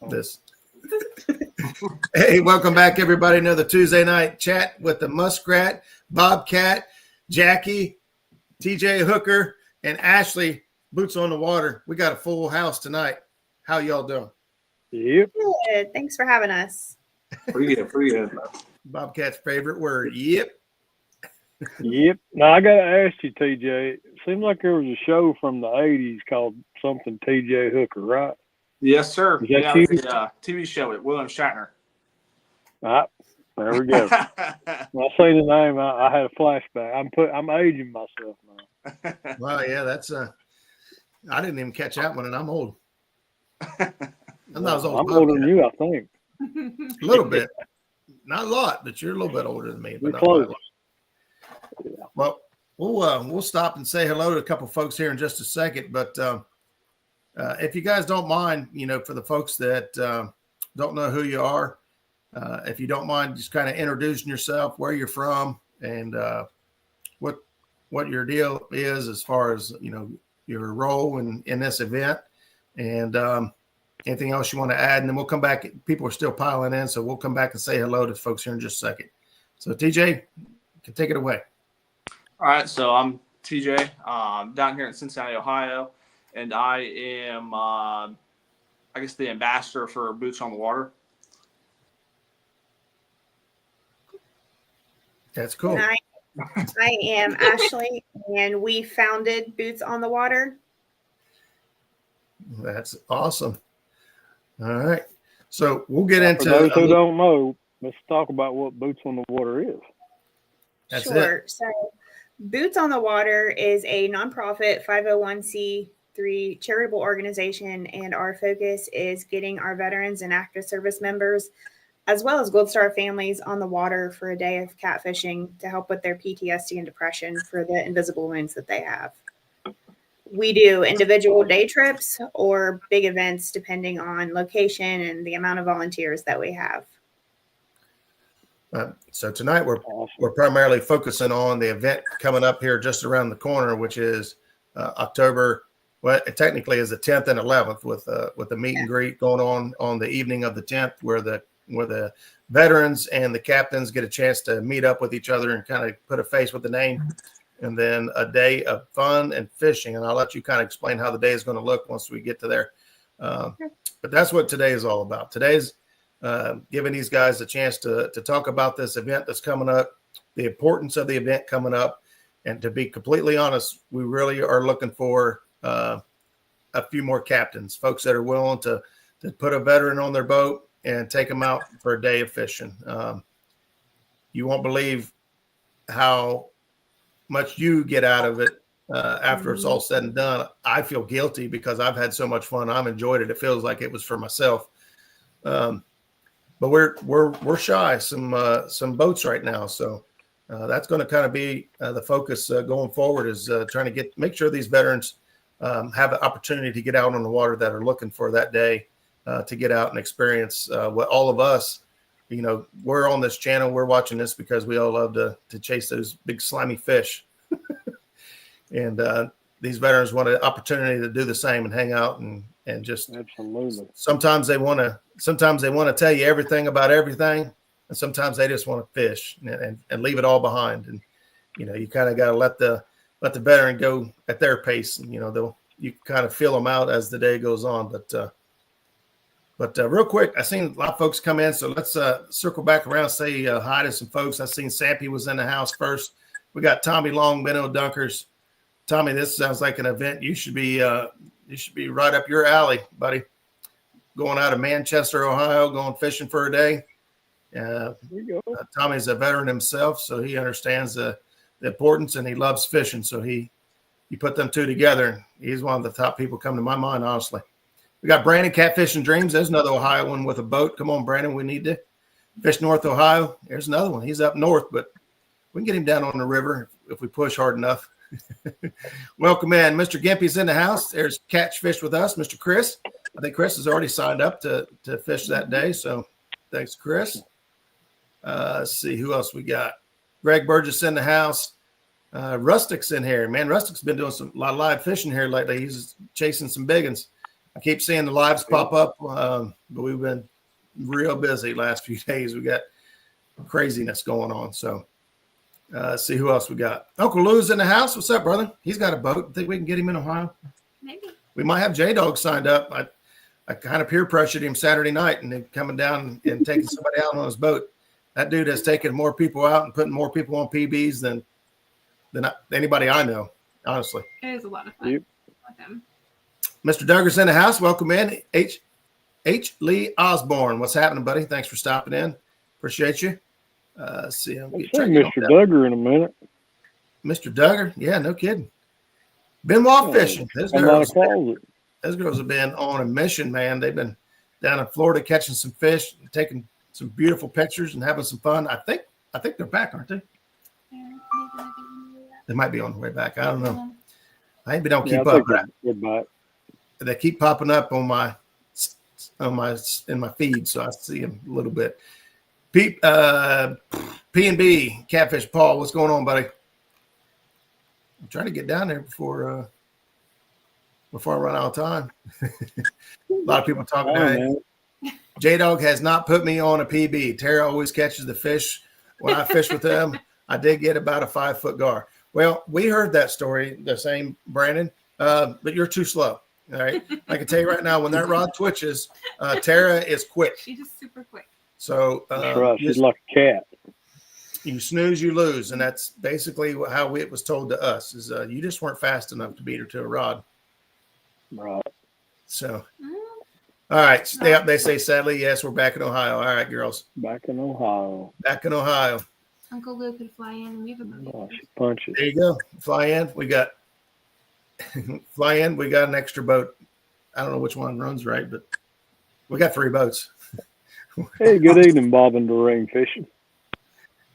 this. Hey, welcome back, everybody. Another Tuesday night chat with the Muskrat, Bobcat, Jackie, TJ Hooker, and Ashley, Boots on the Water. We got a full house tonight. How y'all doing? Yep. Good. Thanks for having us. Pretty good. Bobcat's favorite word. Yep. Yep. Now, I got to ask you, TJ, it seems like there was a show from the 80s called something TJ Hooker, right? Yes, sir. Is that yeah, you? the TV show with William Shatner. Ah, there we go. When I say the name, I had a flashback. I'm aging myself now. Well, yeah, that's I didn't even catch that one, and I'm old. I'm not as old. I'm older than you, I think. A little bit, not a lot, but you're a little bit older than me. But We're close. Yeah. Well, we'll stop and say hello to a couple folks here in just a second. But if you guys don't mind, for the folks that don't know who you are, if you don't mind, just kind of introducing yourself, where you're from, and what your deal is as far as your role in this event, and anything else you want to add, and then we'll come back. People are still piling in, so we'll come back and say hello to folks here in just a second. So TJ, you can take it away. All right, so I'm TJ, down here in Cincinnati, Ohio, and I am, I guess, the ambassador for Boots on the Water. That's cool. And I am Ashley, and we founded Boots on the Water. That's awesome. All right, so we'll get into. For those who don't know, let's talk about what Boots on the Water is. That's Sure. it. So, Boots on the Water is a nonprofit 501c3 charitable organization, and our focus is getting our veterans and active service members, as well as Gold Star families, on the water for a day of catfishing to help with their PTSD and depression for the invisible wounds that they have. We do individual day trips or big events depending on location and the amount of volunteers that we have. So tonight we're primarily focusing on the event coming up here just around the corner, which is October. Well, it technically is the 10th and 11th with the meet and greet going on the evening of the 10th, where the veterans and the captains get a chance to meet up with each other and kind of put a face with the name, and then a day of fun and fishing. And I'll let you kind of explain how the day is going to look once we get to there. But that's what today is all about. Today's giving these guys a chance to talk about this event that's coming up, the importance of the event coming up. And to be completely honest, we really are looking for a few more captains, folks that are willing to put a veteran on their boat and take them out for a day of fishing. You won't believe how much you get out of it after it's all said and done. I feel guilty because I've had so much fun. I've enjoyed it. It feels like it was for myself. But we're shy some boats right now, so that's going to kind of be the focus going forward, is trying to make sure these veterans have the opportunity to get out on the water that are looking for that day to get out and experience what all of us, we're on this channel, we're watching this because we all love to chase those big slimy fish, and these veterans want an opportunity to do the same and hang out and just Absolutely. Sometimes they want to tell you everything about everything, and sometimes they just want to fish and leave it all behind. And you kind of got to let the veteran go at their pace, and you kind of feel them out as the day goes on. But real quick, I seen a lot of folks come in, so let's circle back around, say hi to some folks. I seen Sappy was in the house first. We got Tommy Long, Benno Dunkers. Tommy, this sounds like an event you should be right up your alley, buddy. Going out of Manchester, Ohio, going fishing for a day. Tommy's a veteran himself, so he understands the importance, and he loves fishing. So you put them two together. He's one of the top people coming to my mind, honestly. We got Brandon, Catfishing Dreams. There's another Ohioan with a boat. Come on, Brandon. We need to fish North Ohio. There's another one. He's up north, but we can get him down on the river if we push hard enough. Welcome in. Mr. Gimpy's in the house. There's Catch Fish with us. Mr. Chris. I think Chris has already signed up to fish that day. So thanks, Chris. Let's see who else we got. Greg Burgess in the house. Rustic's in here. Man, Rustic's been doing a lot of live fishing here lately. He's chasing some big ones. I keep seeing the lives pop up, but we've been real busy last few days. We got craziness going on. So let's see who else we got. Uncle Lou's in the house. What's up, brother? He's got a boat. Think we can get him in Ohio? Maybe. We might have J-Dog signed up. I kind of peer pressured him Saturday night and then coming down and taking somebody out on his boat. That dude has taken more people out and putting more people on PBs than anybody I know, honestly. It is a lot of fun with him. Mr. Duggar's in the house. Welcome in. H. Lee Osborne. What's happening, buddy? Thanks for stopping in. Appreciate you. See, I'll see Mr. Duggar in a minute. Mr. Duggar? Yeah, no kidding. Been wild fishing. Those girls have been on a mission, man. They've been down in Florida catching some fish, taking some beautiful pictures and having some fun. I think they're back, aren't they? They might be on the way back. I don't know. I maybe don't keep up. They keep popping up in my feed, so I see them a little bit. P&B Catfish Paul, what's going on, buddy? I'm trying to get down there before I run out of time. A lot of people talking today. J-Dog has not put me on a PB. Tara always catches the fish. When I fish with them, I did get about a 5-foot gar. Well, we heard that story, the same Brandon, but you're too slow. All right. I can tell you right now, when that rod twitches, Tara is quick. She's just super quick. So that's right. She's like a cat. You snooze, you lose. And that's basically how it was told to us is you just weren't fast enough to beat her to a rod. Right. So, all right. Stay up. They say, sadly, yes, we're back in Ohio. All right, girls. Back in Ohio. Uncle Lou could fly in and we have a boat. Punches. There you go. Fly in. We got an extra boat. I don't know which one runs right, but we got 3 boats. Hey, good evening, Bob and Doreen fishing.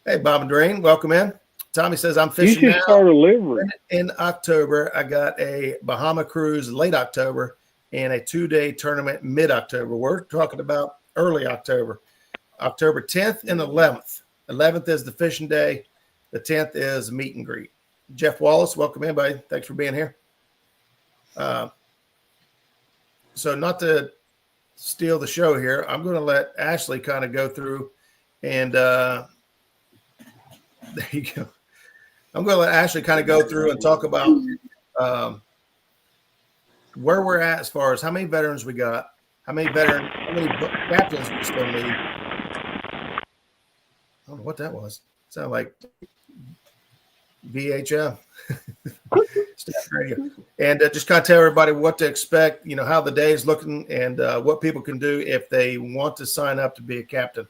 Hey, Bob and Doreen, welcome in. Tommy says, I'm fishing you should start a livery. In October. I got a Bahama cruise late October and a 2-day tournament mid-October. We're talking about early October. October 10th and 11th. 11th is the fishing day. The 10th is meet and greet. Jeff Wallace, welcome in, buddy. Thanks for being here. So not to steal the show here, I'm going to let Ashley kind of go through and there you go. I'm going to let Ashley kind of go through and talk about where we're at as far as how many veterans we got, how many captains we still need. I don't know what that was. It sounded like VHF. Staff radio. And just kind of tell everybody what to expect, how the day is looking and what people can do if they want to sign up to be a captain.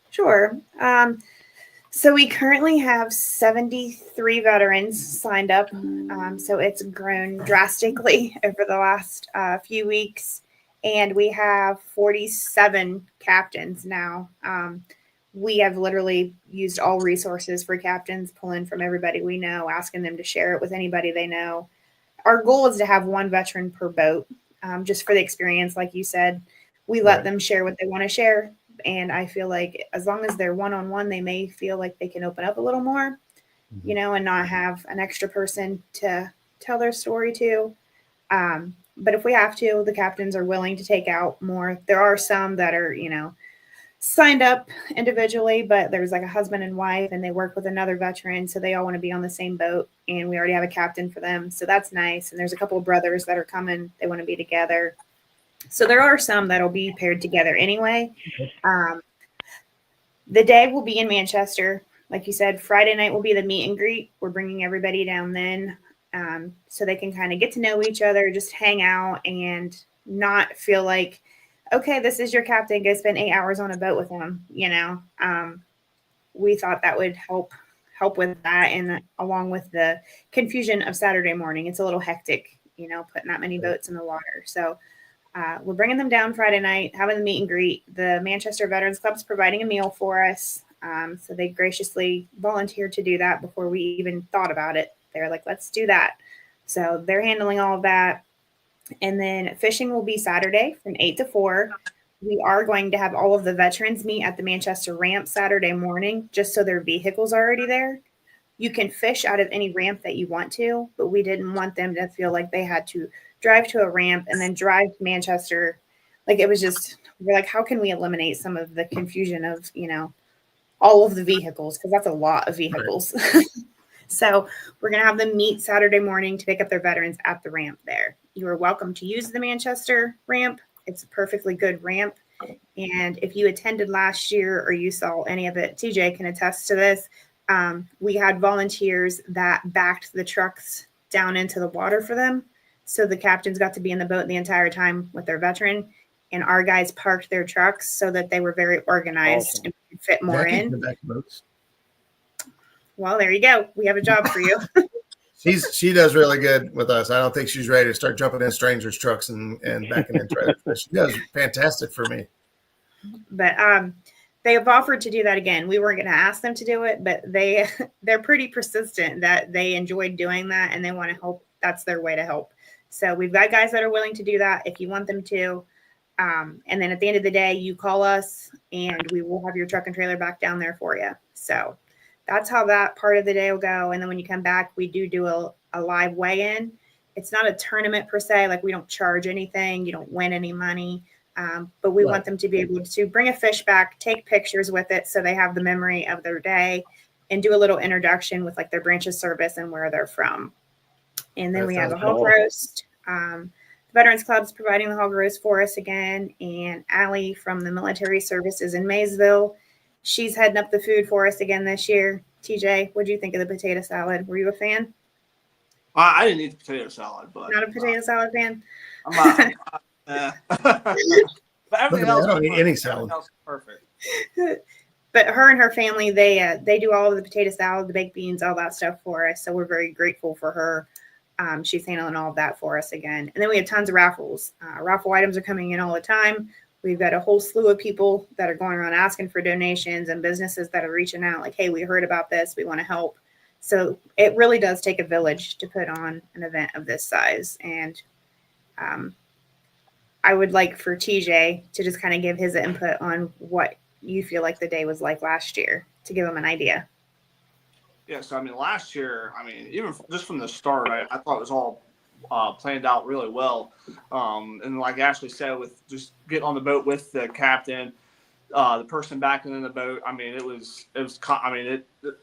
Sure. So we currently have 73 veterans signed up. So it's grown drastically over the last few weeks. And we have 47 captains now. We have literally used all resources for captains, pulling from everybody we know, asking them to share it with anybody they know. Our goal is to have 1 veteran per boat, just for the experience. Like you said, we let them share what they want to share. And I feel like as long as they're one-on-one, they may feel like they can open up a little more, and not have an extra person to tell their story to. But if we have to, the captains are willing to take out more. There are some that are, signed up individually, but there's like a husband and wife and they work with another veteran. So they all want to be on the same boat and we already have a captain for them. So that's nice. And there's a couple of brothers that are coming. They want to be together. So there are some that'll be paired together anyway. The day will be in Manchester. Like you said, Friday night will be the meet and greet. We're bringing everybody down then so they can kind of get to know each other, just hang out and not feel like, okay, this is your captain, go spend 8 hours on a boat with him. We thought that would help with that. And along with the confusion of Saturday morning, it's a little hectic, putting that many boats in the water. So we're bringing them down Friday night, having the meet and greet. The Manchester Veterans Club's providing a meal for us. So they graciously volunteered to do that before we even thought about it. They're like, let's do that. So they're handling all of that. And then fishing will be Saturday from 8 to 4. We are going to have all of the veterans meet at the Manchester ramp Saturday morning, just so their vehicles are already there. You can fish out of any ramp that you want to, but we didn't want them to feel like they had to drive to a ramp, and then drive to Manchester. Like, it was just, we're like, how can we eliminate some of the confusion of, all of the vehicles? Because that's a lot of vehicles. Right. So we're going to have them meet Saturday morning to pick up their veterans at the ramp there. You are welcome to use the Manchester ramp. It's a perfectly good ramp. And if you attended last year or you saw any of it, TJ can attest to this. We had volunteers that backed the trucks down into the water for them. So the captains got to be in the boat the entire time with their veteran. And our guys parked their trucks so that they were very organized and could fit more in. Well, there you go. We have a job for you. She does really good with us. I don't think she's ready to start jumping in strangers' trucks and backing in trailers. She does fantastic for me. But they have offered to do that again. We weren't going to ask them to do it, but they're pretty persistent that they enjoyed doing that and they want to help. That's their way to help. So we've got guys that are willing to do that if you want them to. And then at the end of the day, you call us and we will have your truck and trailer back down there for you. So that's how that part of the day will go. And then when you come back, we do a live weigh-in. It's not a tournament per se. Like, we don't charge anything. You don't win any money. But we want them to be able to bring a fish back, take pictures with it so they have the memory of their day, and do a little introduction with like their branch of service and where they're from. And then we have a hog roast. The Veterans Club is providing the hog roast for us again. And Allie from the military services in Maysville, she's heading up the food for us again this year. TJ, what do you think of the potato salad? Were you a fan? I didn't eat the potato salad, but not a potato salad fan. But everything else, I don't eat any salad. Perfect. But her and her family, they do all of the potato salad, the baked beans, all that stuff for us. So we're very grateful for her. She's handling all of that for us again. And then we have tons of raffles. Raffle items are coming in all the time. We've got a whole slew of people that are going around asking for donations and businesses that are reaching out like, hey, we heard about this. We want to help. So it really does take a village to put on an event of this size. And I would like for TJ to just kind of give his input on what you feel like the day was like last year, to give him an idea. Yeah, so last year, even just from the start, I thought it was all planned out really well. And like Ashley said, with just getting on the boat with the captain, the person backing in the boat,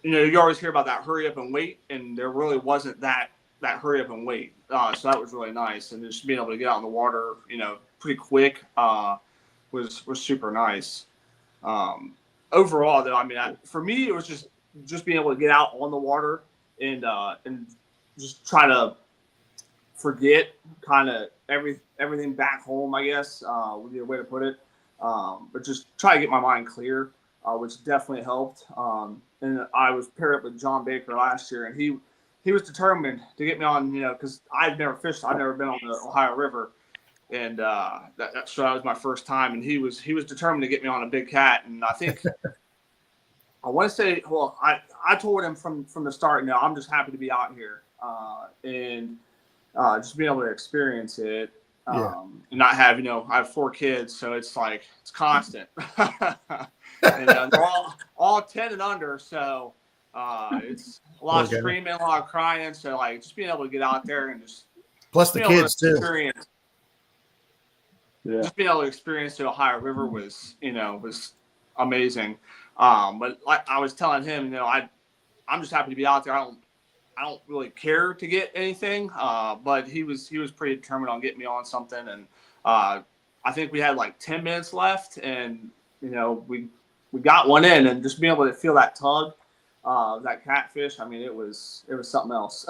you always hear about that hurry up and wait, and there really wasn't that hurry up and wait. So that was really nice, and just being able to get out in the water, pretty quick, was super nice. Overall, though, for me, it was just being able to get out on the water and just try to forget kind of everything back home, I guess, would be a way to put it. But just try to get my mind clear, which definitely helped. And I was paired up with John Baker last year, and he was determined to get me on, because I've never fished. I've never been on the Ohio River. And that was my first time. And he was determined to get me on a big cat. And I think I want to say, well, I told him from the start, no, I'm just happy to be out here and just being able to experience it. And not have, I have 4 kids, so it's like, it's constant. And they're all 10 and under, so it's a lot of screaming, a lot of crying. So like, just being able to get out there and just plus the kids too. Just being able to experience the Ohio River was amazing. But like I was telling him, I'm just happy to be out there. I don't really care to get anything, but he was pretty determined on getting me on something, and I think we had like 10 minutes left, and we got one in, and just being able to feel that tug, that catfish. It was something else.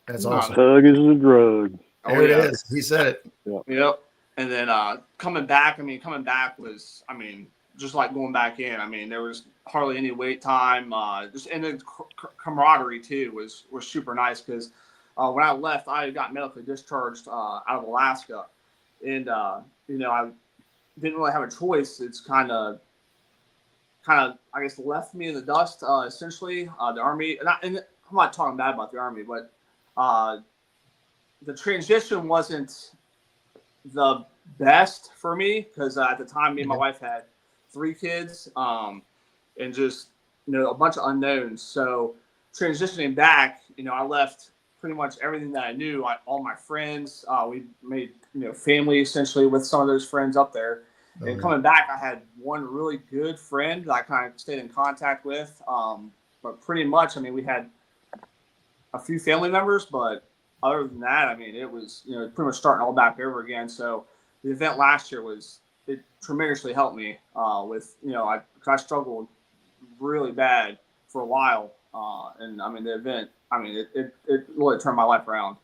That's awesome. Tug is a drug. There it is. He said it. Yep. And then coming back was, just like going back in. There was hardly any wait time. And the camaraderie too was super nice, because when I left, I got medically discharged out of Alaska, and I didn't really have a choice. It's kind of I guess left me in the dust essentially. The Army, and I'm not talking bad about the Army, but the transition wasn't the best for me, because at the time, me and my wife had 3 kids, and just a bunch of unknowns. So transitioning back, I left pretty much everything that I knew. All my friends, we made family essentially with some of those friends up there. And coming back, I had one really good friend that I kind of stayed in contact with. But pretty much, I mean, we had a few family members, but other than that, I mean, it was pretty much starting all back over again. So the event last year it tremendously helped me with I struggled really bad for a while, and I mean the event, I mean it really turned my life around.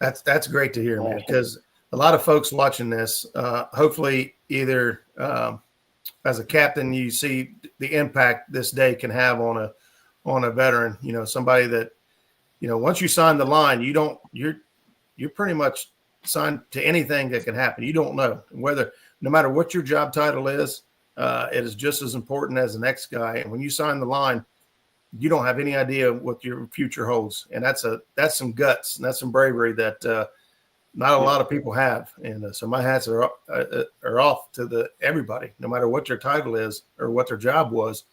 That's great to hear, man, because a lot of folks watching this, hopefully either as a captain, you see the impact this day can have on a veteran, somebody that, once you sign the line, you're pretty much signed to anything that can happen. You don't know no matter what your job title is, it is just as important as the next guy. And when you sign the line, you don't have any idea what your future holds. And that's some guts and that's some bravery that not a lot of people have. And so my hats are off to everybody, no matter what your title is or what their job was.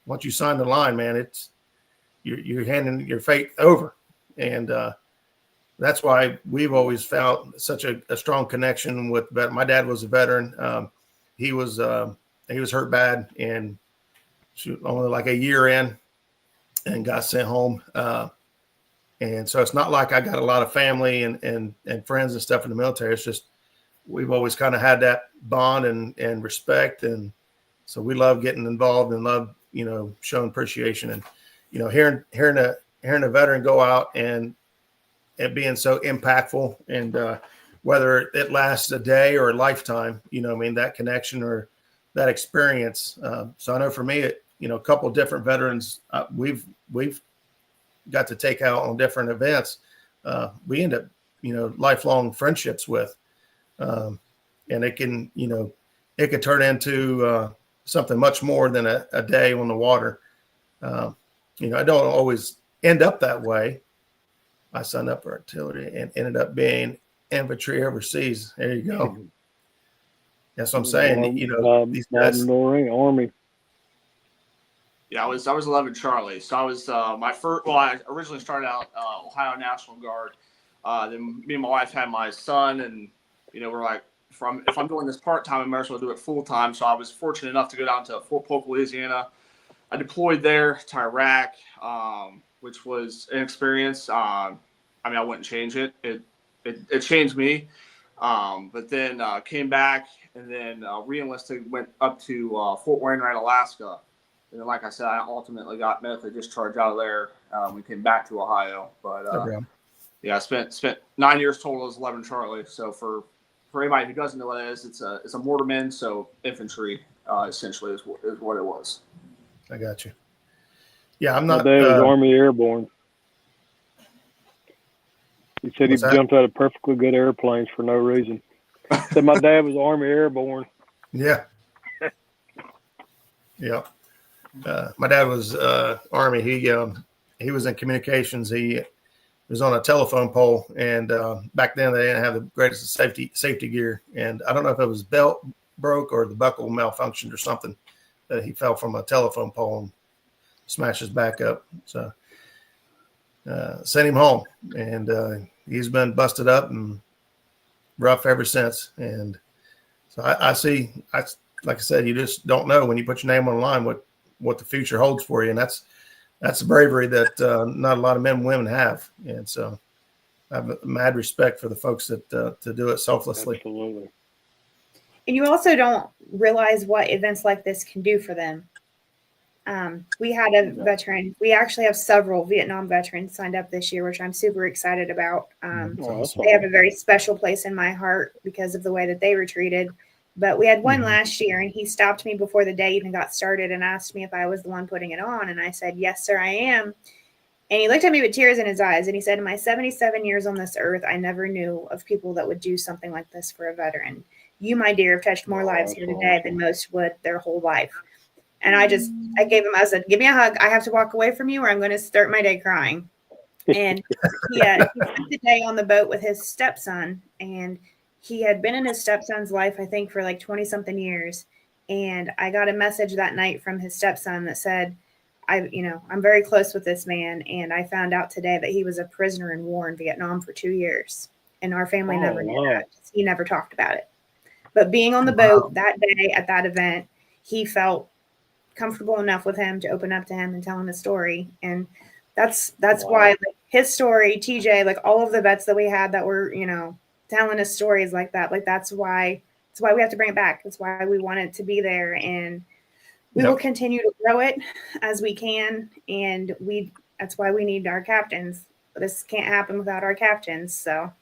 Once you sign the line, man, you're handing your fate over. And that's why we've always found such a strong connection with my dad was a veteran. He was hurt bad and only like a year in and got sent home. And so it's not like I got a lot of family and friends and stuff in the military. It's just we've always kind of had that bond and respect. And so we love getting involved and love, showing appreciation. And, hearing a veteran go out and being so impactful and whether it lasts a day or a lifetime, that connection or that experience. So I know for me, a couple of different veterans we've got to take out on different events. We end up, lifelong friendships with, and it can, it could turn into something much more than a day on the water. I don't always end up that way. I signed up for artillery and ended up being infantry overseas. There you go. That's what I'm saying. These guys, Army. Yeah, I was 11 Charlie. So I was my first. Well, I originally started out Ohio National Guard. Then me and my wife had my son, and we're like, if I'm doing this part time, I might as well do it full time. So I was fortunate enough to go down to Fort Polk, Louisiana. I deployed there to Iraq, which was an experience. I wouldn't change it. It changed me. But then came back and then re-enlisted, went up to Fort Wainwright, Alaska. And then, like I said, I ultimately got medically discharged out of there. We came back to Ohio. But, I spent 9 years total as 11 Charlie. So for anybody who doesn't know what it is, it's a mortarman, so infantry essentially is what it was. I got you. Yeah, I'm not. My dad was Army Airborne. He said he jumped out of perfectly good airplanes for no reason. Said my dad was Army Airborne. Yeah. Yeah. My dad was Army. He was in communications. He was on a telephone pole, and back then they didn't have the greatest safety gear. And I don't know if it was belt broke or the buckle malfunctioned or something. He fell from a telephone pole and smashed his back up. So sent him home, and he's been busted up and rough ever since. And so I see, like I said, you just don't know when you put your name on the line what the future holds for you. And that's the bravery that not a lot of men and women have. And so I have mad respect for the folks that to do it selflessly. Absolutely. And you also don't realize what events like this can do for them. We had a veteran. We actually have several Vietnam veterans signed up this year, which I'm super excited about. They have a very special place in my heart because of the way that they were treated. But we had one last year, and he stopped me before the day even got started and asked me if I was the one putting it on. And I said, yes, sir, I am. And he looked at me with tears in his eyes, and he said, in my 77 years on this earth, I never knew of people that would do something like this for a veteran. You, my dear, have touched more lives here today than most would their whole life. And I said, give me a hug. I have to walk away from you or I'm going to start my day crying. And he spent the day on the boat with his stepson, and he had been in his stepson's life, I think, for like 20 something years. And I got a message that night from his stepson that said, I'm very close with this man, and I found out today that he was a prisoner in war in Vietnam for 2 years, and our family never knew wow. that. He never talked about it. But being on the boat that day at that event, he felt comfortable enough with him to open up to him and tell him his story. And that's why, like, his story, TJ, like all of the vets that we had that were, telling us stories like that, like that's why we have to bring it back. That's why we want it to be there, and we will continue to grow it as we can. And that's why we need our captains. This can't happen without our captains. So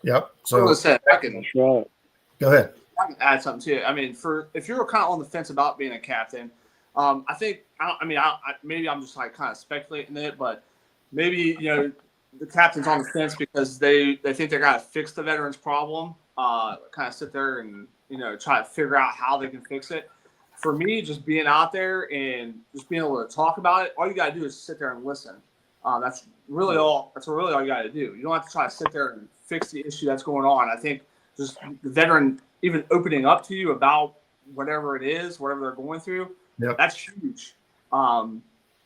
Yep. So So said, That's right. go ahead. I can add something to it. I mean, if you're kind of on the fence about being a captain, I think maybe I'm just like kind of speculating it, but maybe the captain's on the fence because they think they're gonna fix the veterans' problem. Kind of sit there and try to figure out how they can fix it. For me, just being out there and just being able to talk about it, all you gotta do is sit there and listen. That's really all you gotta do. You don't have to try to sit there and fix the issue that's going on. I think just the veteran even opening up to you about whatever it is, whatever they're going through, that's huge.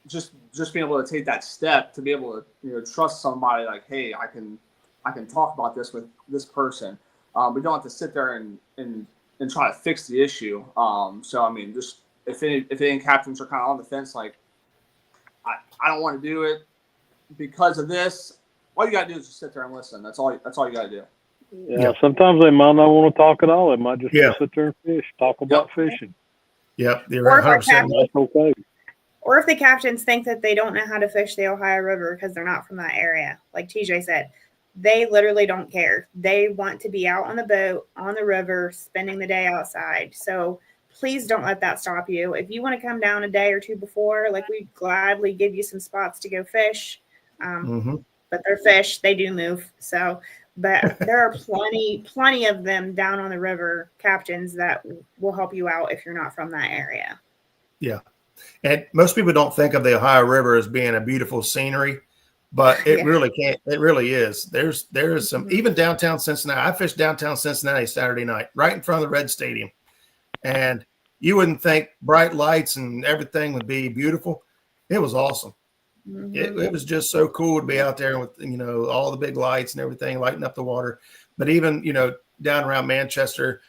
Just being able to take that step to be able to trust somebody like, hey, I can talk about this with this person. We don't have to sit there and try to fix the issue. So I mean, just if any captains are kind of on the fence, like I don't want to do it because of this, all you gotta do is just sit there and listen. That's all you gotta do. Yeah, sometimes they might not want to talk at all. They might just sit there and fish, talk about fishing. Yep, you're Or if our 100%. captain- That's okay. or if the captains think that they don't know how to fish the Ohio River because they're not from that area, like TJ said, they literally don't care. They want to be out on the boat, on the river, spending the day outside. So please don't let that stop you. If you want to come down a day or two before, like, we gladly give you some spots to go fish. But they're fish, they do move. So, but there are plenty of them down on the river, captains, that will help you out if you're not from that area. Yeah. And most people don't think of the Ohio River as being a beautiful scenery, but it really can't. It really is. There is some, even downtown Cincinnati. I fished downtown Cincinnati Saturday night, right in front of the Red Stadium. And you wouldn't think bright lights and everything would be beautiful. It was awesome. It was just so cool to be out there with, all the big lights and everything, lighting up the water. But even, down around Manchester,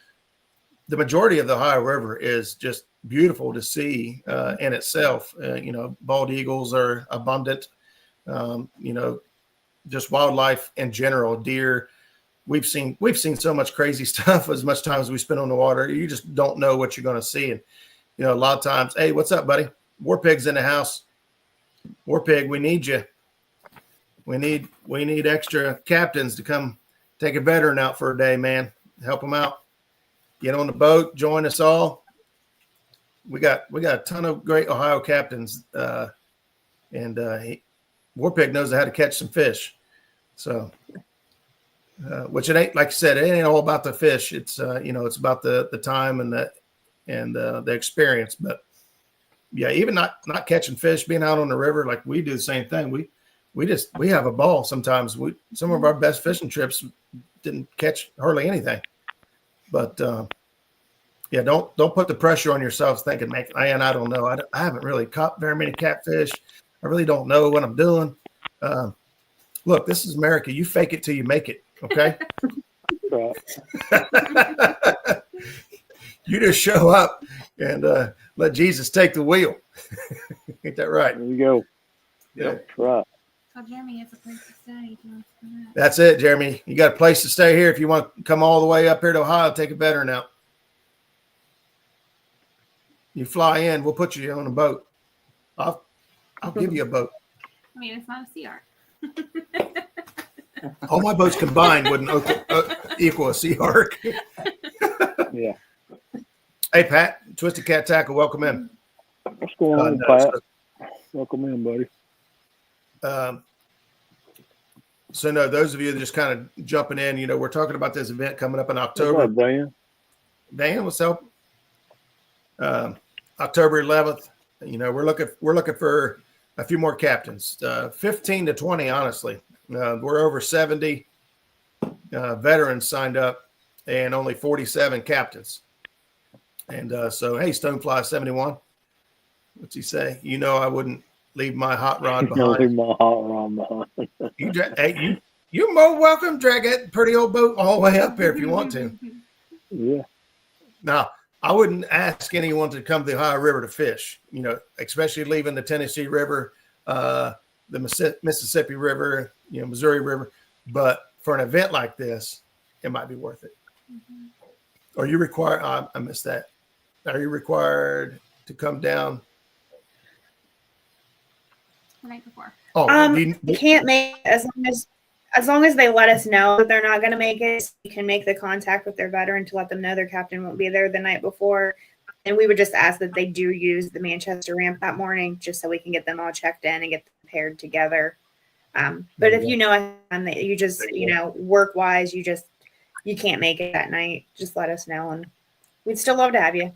the majority of the Ohio River is just beautiful to see in itself. Bald eagles are abundant. Just wildlife in general, deer. We've seen so much crazy stuff. As much time as we spend on the water, you just don't know what you're going to see. And a lot of times, hey, what's up, buddy? War Pig's in the house. War Pig, we need you. We need extra captains to come take a veteran out for a day, man. Help them out. Get on the boat, join us all. We got a ton of great Ohio captains, and War Pig knows how to catch some fish. So, which it ain't, like you said, it ain't all about the fish. It's it's about the time and the experience. But yeah, even not catching fish, being out on the river, like we do the same thing. We have a ball sometimes. Some of our best fishing trips didn't catch hardly anything. But yeah, don't put the pressure on yourself thinking, man, I don't know. I haven't really caught very many catfish. I really don't know what I'm doing. Look, this is America. You fake it till you make it. Okay. You just show up and let Jesus take the wheel. Ain't that right? There you go. Yeah. That's right. So Jeremy has a place to stay. If you want to come out. That's it, Jeremy. You got a place to stay here if you want to come all the way up here to Ohio, take a veteran out. You fly in, we'll put you on a boat. I'll give you a boat. I mean, it's not a sea arc. All my boats combined wouldn't equal a sea arc. Yeah. Hey, Pat, Twisted Cat Tackle, welcome in. What's going on, Pat? Welcome in, buddy. So, no, those of you that are just kind of jumping in, we're talking about this event coming up in October. What's up, Dan? Dan, what's up? October 11th. We're looking for a few more captains, 15 to 20, honestly. We're over 70 veterans signed up and only 47 captains. And so, hey, Stonefly 71. What's he say? You know, I wouldn't leave my hot rod Don't leave behind. my hot rod behind. Hey, you're more welcome. Drag that pretty old boat all the way up here if you want to. Yeah. Now, I wouldn't ask anyone to come to the Ohio River to fish, you know, especially leaving the Tennessee River, the Mississippi River, you know, Missouri River. But for an event like this, it might be worth it. Are you required? I missed that. Are you required to come down? The night before. Oh, we can't make as long as they let us know that they're not going to make it. You can make the contact with their veteran to let them know their captain won't be there the night before, and we would just ask that they do use the Manchester ramp that morning, just so we can get them all checked in and get them paired together. But if you know that you just work wise, you can't make it that night, just let us know, and we'd still love to have you.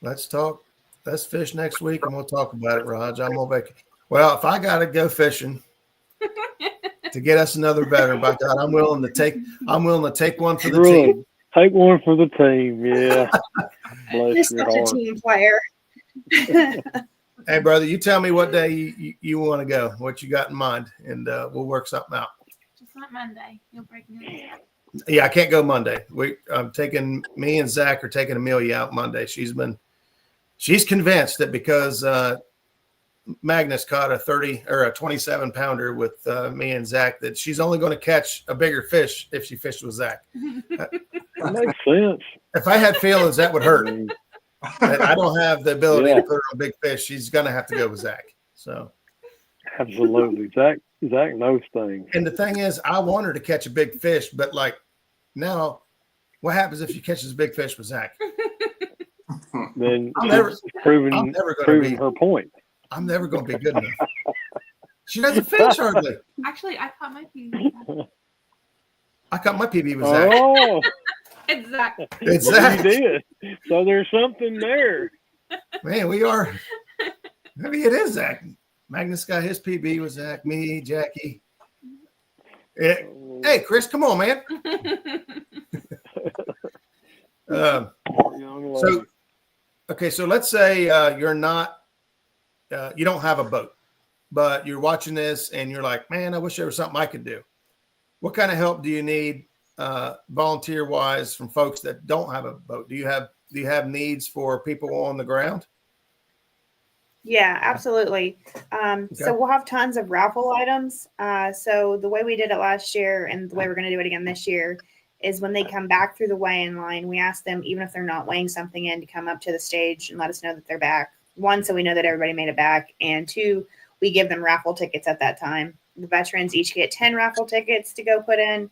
let's talk. Let's fish next week, and we'll talk about it, Raj. I'm on vacation. Well, if I got to go fishing to get us another veteran, by God, I'm willing to take one for the team. Take one for the team. Yeah. Bless You're your such a heart. team player. Hey, brother, you tell me what day you want to go, what you got in mind, and we'll work something out. Just not Monday. You'll break news. Yeah, I can't go Monday. Me and Zach are taking Amelia out Monday. She's convinced that because Magnus caught a 30 or a 27 pounder with me and Zach, that she's only going to catch a bigger fish if she fished with Zach. That makes sense. If I had feelings, that would hurt. I don't have the ability to put her on big fish. She's going to have to go with Zach. So, Absolutely. Zach knows things. and the thing is, I want her to catch a big fish, but like now, what happens if she catches a big fish with Zach? Then I'm never proving her point. I'm never going to be good enough. She doesn't fish hardly. Actually, I caught my PB. I caught my PB with Zach. Oh, Exactly. It's you Zach. did. So there's something there. Man, we are. Maybe it is Zach. Magnus got his PB with Zach, me, Jackie. Hey, Chris, come on, man. So let's say you're not, you don't have a boat, but you're watching this and you're like, man, I wish there was something I could do. What kind of help do you need volunteer wise from folks that don't have a boat? Do you have needs for people on the ground? Yeah, absolutely. So we'll have tons of raffle items. So the way we did it last year and the way we're going to do it again this year is when they come back through the weigh-in line, we ask them, even if they're not weighing something in, to come up to the stage and let us know that they're back. One, so we know that everybody made it back. And two, we give them raffle tickets at that time. The veterans each get 10 raffle tickets to go put in.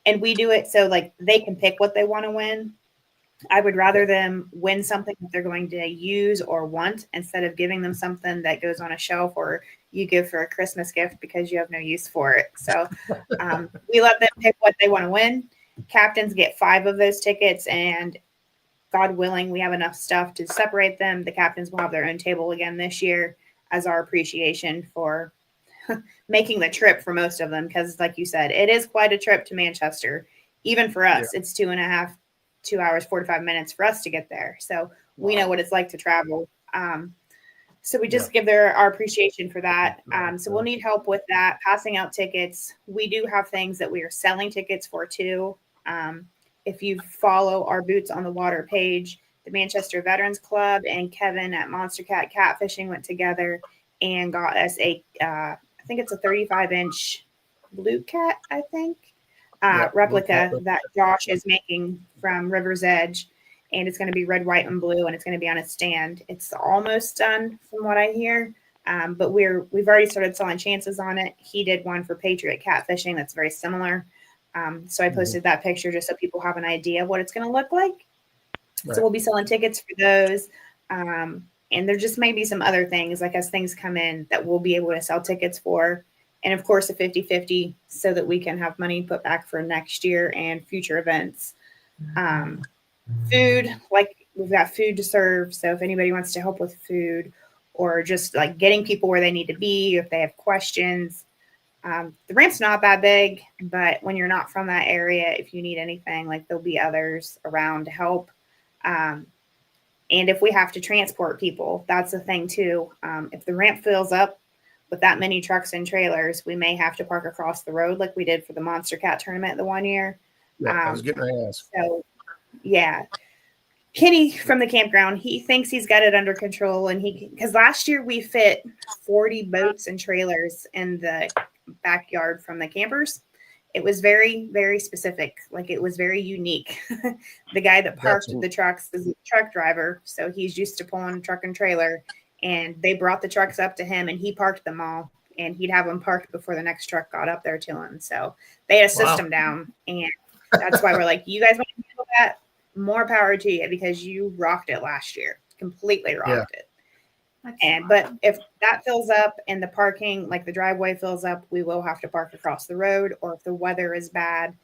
And we do it so like they can pick what they want to win. I would rather them win something that they're going to use or want instead of giving them something that goes on a shelf or you give for a Christmas gift because you have no use for it. So we let them pick what they want to win. Captains get 5 of those tickets, and God willing, we have enough stuff to separate them. The captains will have their own table again this year as our appreciation for making the trip for most of them. Because like you said, it is quite a trip to Manchester. Even for us, it's 2 hours, 45 minutes for us to get there. So we know what it's like to travel. So we just give our appreciation for that. So we'll need help with that, passing out tickets. We do have things that we are selling tickets for too. If you follow our Boots on the Water page, the Manchester Veterans Club and Kevin at Monster Cat Catfishing went together and got us I think it's a 35-inch blue cat, replica that Josh is making from River's Edge. And it's going to be red, white, and blue, and it's going to be on a stand. It's almost done from what I hear, but we've already started selling chances on it. He did one for Patriot Catfishing that's very similar. So I posted that picture just so people have an idea of what it's going to look like. Right. So we'll be selling tickets for those. And there just may be some other things, like as things come in, that we'll be able to sell tickets for. And of course, a 50-50 so that we can have money put back for next year and future events. Food, like we've got food to serve. So if anybody wants to help with food or just like getting people where they need to be, if they have questions, the ramp's not that big, but when you're not from that area, if you need anything, like there'll be others around to help. And And if we have to transport people, that's the thing too. If the ramp fills up with that many trucks and trailers, we may have to park across the road like we did for the Monster Cat tournament the one year. Yeah, I was getting ready to ask. So, yeah. Kenny from the campground, he thinks he's got it under control, and because last year we fit 40 boats and trailers in the backyard from the campers. It was very, very specific. Like, it was very unique. The guy that parked the trucks is a truck driver, so he's used to pulling truck and trailer, and they brought the trucks up to him and he parked them all, and he'd have them parked before the next truck got up there to him. So they had a system down, and that's why we're like, you guys want to handle that? More power to you, because you rocked it last year. Completely rocked it. But if that fills up and the parking, like the driveway fills up, we will have to park across the road. Or if the weather is bad,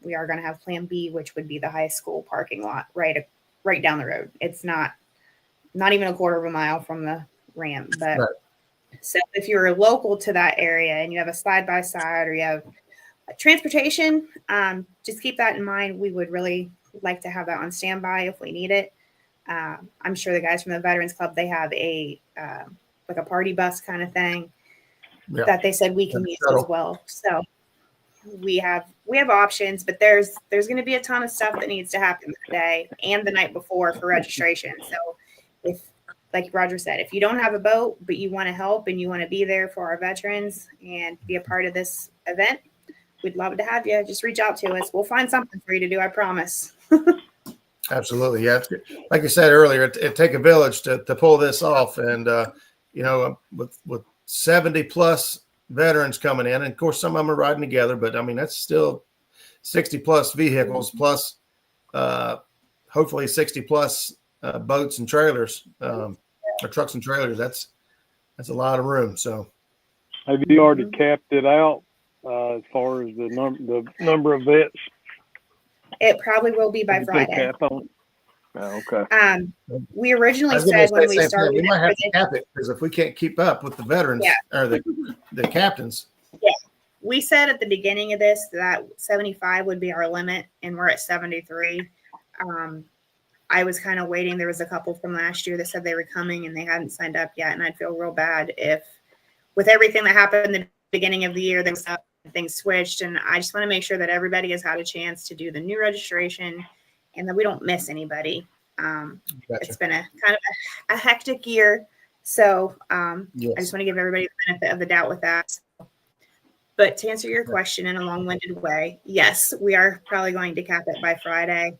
we are going to have plan B, which would be the high school parking lot right down the road. It's not even a quarter of a mile from the ramp. But so if you're local to that area and you have a side-by-side or you have transportation, just keep that in mind. We would really like to have that on standby if we need it. I'm sure the guys from the Veterans Club, they have a like a party bus kind of thing that they said we can use as well. So we have options, but there's going to be a ton of stuff that needs to happen that day and the night before for registration. So if, like Roger said, if you don't have a boat but you want to help and you want to be there for our veterans and be a part of this event, we'd love to have you. Just reach out to us. We'll find something for you to do. I promise. Absolutely. Yeah. Like I said earlier, it take a village to pull this off. And, with 70 plus veterans coming in, and of course, some of them are riding together, but I mean, that's still 60 plus vehicles plus, hopefully 60 plus boats and trailers, or trucks and trailers. That's a lot of room. So have you already capped it out as far as the number of vets? It probably will be by Friday. Cap on? Oh, okay. We originally said when we started, we might have to cap it, because if we can't keep up with the veterans or the captains. Yeah. We said at the beginning of this that 75 would be our limit, and we're at 73. I was kind of waiting. There was a couple from last year that said they were coming and they hadn't signed up yet. And I'd feel real bad if, with everything that happened in the beginning of the year, things switched. And I just want to make sure that everybody has had a chance to do the new registration and that we don't miss anybody. It's been a kind of a hectic year. So I just want to give everybody the benefit of the doubt with that. But to answer your question in a long-winded way, yes, we are probably going to cap it by Friday.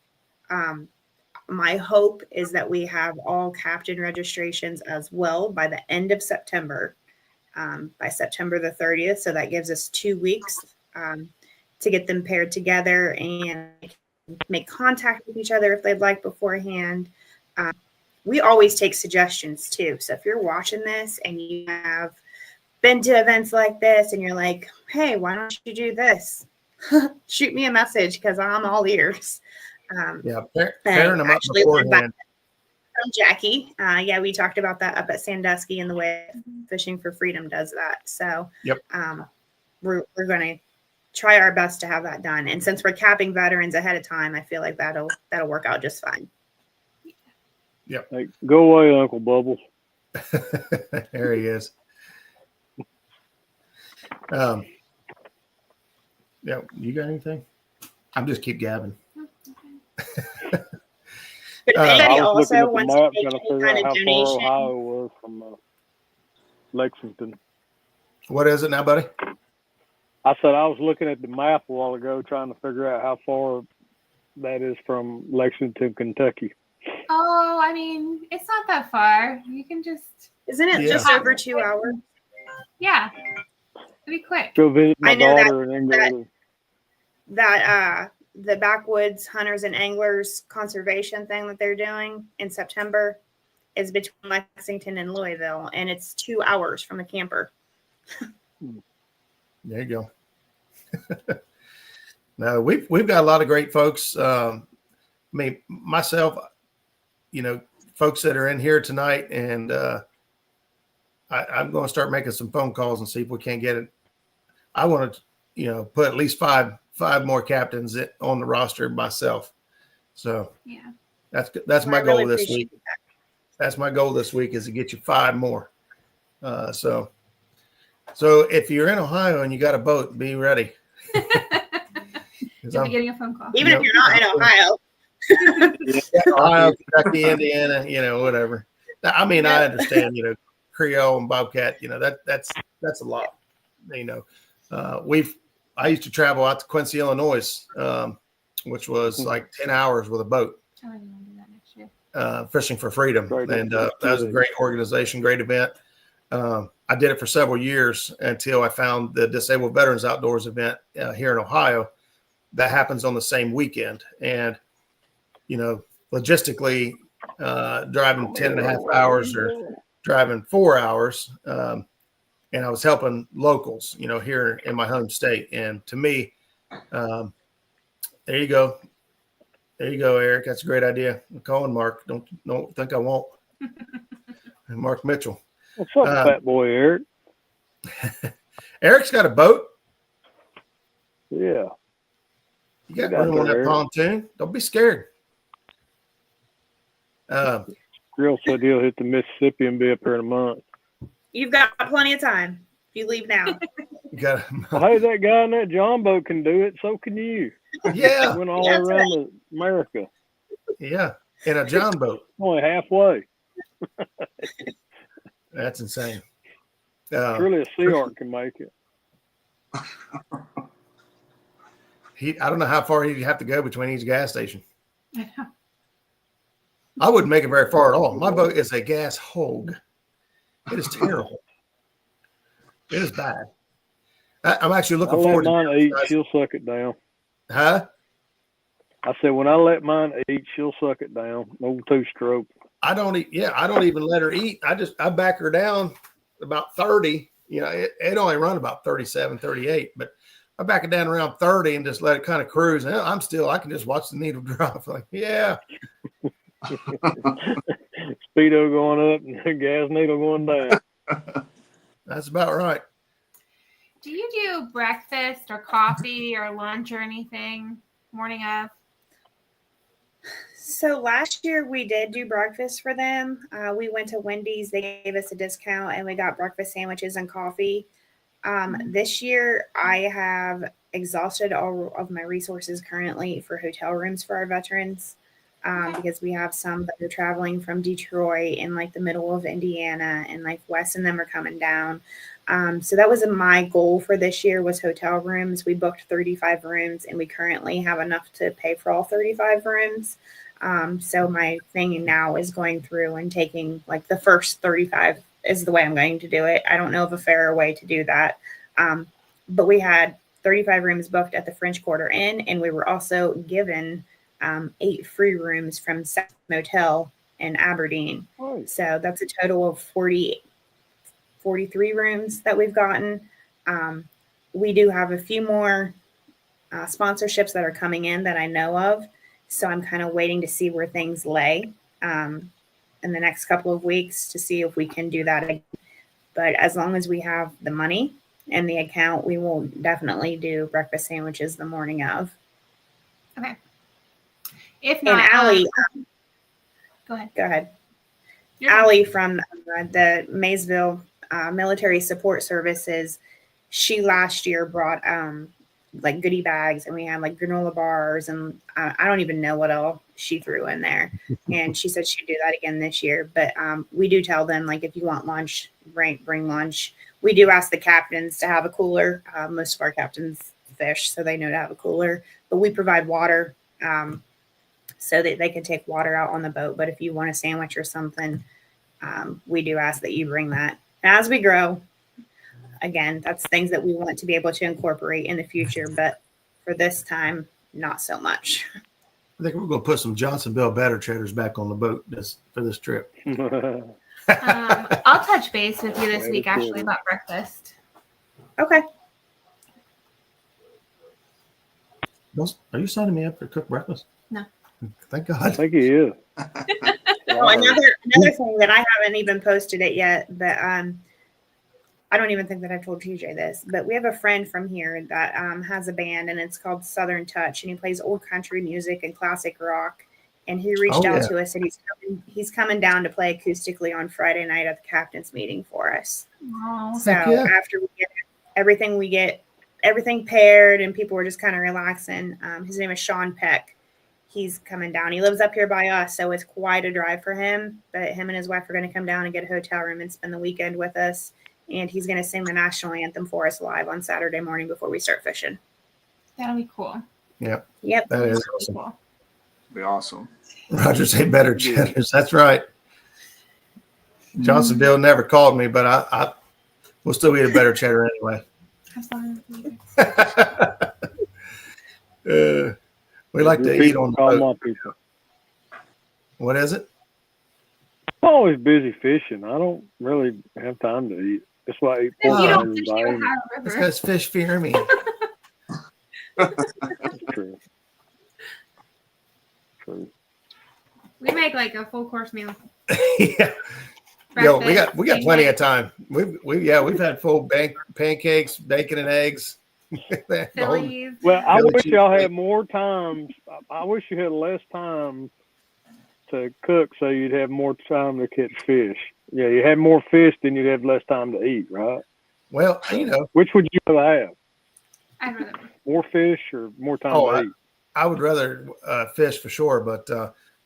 My hope is that we have all captain registrations as well by the end of September, by September the 30th. So that gives us 2 weeks to get them paired together and make contact with each other if they'd like beforehand. We always take suggestions too. So if you're watching this and you have been to events like this and you're like, hey, why don't you do this? Shoot me a message, because I'm all ears. Pairing them up beforehand. From Jackie. We talked about that up at Sandusky, and the way Fishing for Freedom does that. So we're going to try our best to have that done. And since we're capping veterans ahead of time, I feel like that'll work out just fine. Yep. Hey, go away, Uncle Bubbles. There he is. You got anything? I'm just keep gabbing. But anybody also wants to make any kind of donation. How far Ohio was from Lexington. What is it now, buddy? I said I was looking at the map a while ago, trying to figure out how far that is from Lexington, Kentucky. Oh, I mean, it's not that far. You can just. Isn't it just over 2 hours? Yeah. It'll be quick. Go visit my daughter that, and then go the Backwoods Hunters and Anglers conservation thing that they're doing in September is between Lexington and Louisville, and it's 2 hours from the camper. There you go. No, we've got a lot of great folks. I mean, myself, folks that are in here tonight, and I'm going to start making some phone calls and see if we can't get it. I want to, put at least five more captains on the roster myself. So That's my I really goal this appreciate week. That's my goal this week is to get you 5 more. So if you're in Ohio and you got a boat, be ready. You'll be getting a phone call. Even if you're not in Ohio. Ohio, Kentucky, Indiana, whatever. I mean, I understand, Creole and Bobcat, that's a lot. I used to travel out to Quincy, Illinois, which was like 10 hours with a boat. Oh, I want to do that next year. Fishing for Freedom. And that was a great organization, great event. I did it for several years until I found the Disabled Veterans Outdoors event here in Ohio that happens on the same weekend. And, logistically, driving 10 and a half hours or driving 4 hours, and I was helping locals, here in my home state. And to me, there you go. There you go, Eric. That's a great idea. I'm calling Mark. Don't think I won't. And Mark Mitchell. What's up, fat boy Eric? Eric's got a boat. Yeah. You got room on that pontoon. Don't be scared. Grill said he'll hit the Mississippi and be up here in a month. You've got plenty of time. If you leave now. Well, hey, that guy in that John boat can do it. So can you. Yeah. Went all around America. Yeah. In a John boat. Only halfway. That's insane. Surely a Sea Ark can make it. I don't know how far he'd have to go between each gas station. I know. I wouldn't make it very far at all. My boat is a gas hog. It is terrible. It is bad. I'm actually looking forward to mine eat. She'll suck it down. Huh? I said when I let mine eat, she'll suck it down. No 2-stroke. I don't even let her eat. I back her down about 30. It only run about 37, 38, but I back it down around 30 and just let it kind of cruise. And I can just watch the needle drop. Like, yeah. Speedo going up and the gas needle going down. That's about right. Do you do breakfast or coffee or lunch or anything morning of? So last year we did do breakfast for them. We went to Wendy's. They gave us a discount and we got breakfast sandwiches and coffee. This year I have exhausted all of my resources currently for hotel rooms for our veterans. Because we have some that are traveling from Detroit and like the middle of Indiana, and like Wes and them are coming down. So that was my goal for this year was hotel rooms. We booked 35 rooms and we currently have enough to pay for all 35 rooms. So my thing now is going through and taking like the first 35 is the way I'm going to do it. I don't know of a fairer way to do that. But we had 35 rooms booked at the French Quarter Inn, and we were also given 8 free rooms from se4 Motel in Aberdeen. Oh. So that's a total of 43 rooms that we've gotten. We do have a few more sponsorships that are coming in that I know of. So I'm kind of waiting to see where things lay in the next couple of weeks to see if we can do that again. But as long as we have the money and the account, we will definitely do breakfast sandwiches the morning of. Okay. If not, and Allie, go ahead. Go ahead. Allie from the Maysville Military Support Services, she last year brought like goodie bags, and we had like granola bars, and I don't even know what all she threw in there. And she said she'd do that again this year. But we do tell them, like, if you want lunch, bring lunch. We do ask the captains to have a cooler. Most of our captains fish, so they know to have a cooler. But we provide water. So that they can take water out on the boat. But if you want a sandwich or something, we do ask that you bring that. As we grow, again, that's things that we want to be able to incorporate in the future. But for this time, not so much. I think we're going to put some Johnsonville batter cheddars back on the boat for this trip. I'll touch base with you this week, actually, about breakfast. Okay. Are you signing me up for cook breakfast? No. Thank God. Thank you. Oh, another thing that I haven't even posted it yet, but I don't even think that I've told TJ this, but we have a friend from here that has a band, and it's called Southern Touch, and he plays old country music and classic rock. And he reached Oh, out yeah. to us, and he's coming down to play acoustically on Friday night at the captain's meeting for us. Oh, So Heck yeah. after we get everything paired and people were just kind of relaxing, his name is Sean Peck. He's coming down. He lives up here by us, so it's quite a drive for him. But him and his wife are going to come down and get a hotel room and spend the weekend with us. And he's going to sing the national anthem for us live on Saturday morning before we start fishing. that'll be cool. Yep. Yep. That is That'll be awesome. cool. Be awesome. Rogers ain't better cheddars. That's right. Johnsonville never called me, but I will still eat a better cheddar anyway. As long as you- We like to eat on the Call boat. my people. What is it? I'm always busy fishing. I don't really have time to eat. That's why I eat If pork you don't rinds fish by the any- Ohio It's River, because fish fear me. True. True. we make like a full course meal. Yeah. Yo, we got Breakfast, plenty same of time. We've had full pancakes, bacon and eggs. The whole- Phillies. Well, I Really wish cheap y'all steak. had more times. I wish you had less time to cook so you'd have more time to catch fish. Yeah, you had more fish, then you'd have less time to eat, right? Well, you know, Which would you rather have? I'd rather. More fish or more time Oh, to eat? I would rather fish for sure, but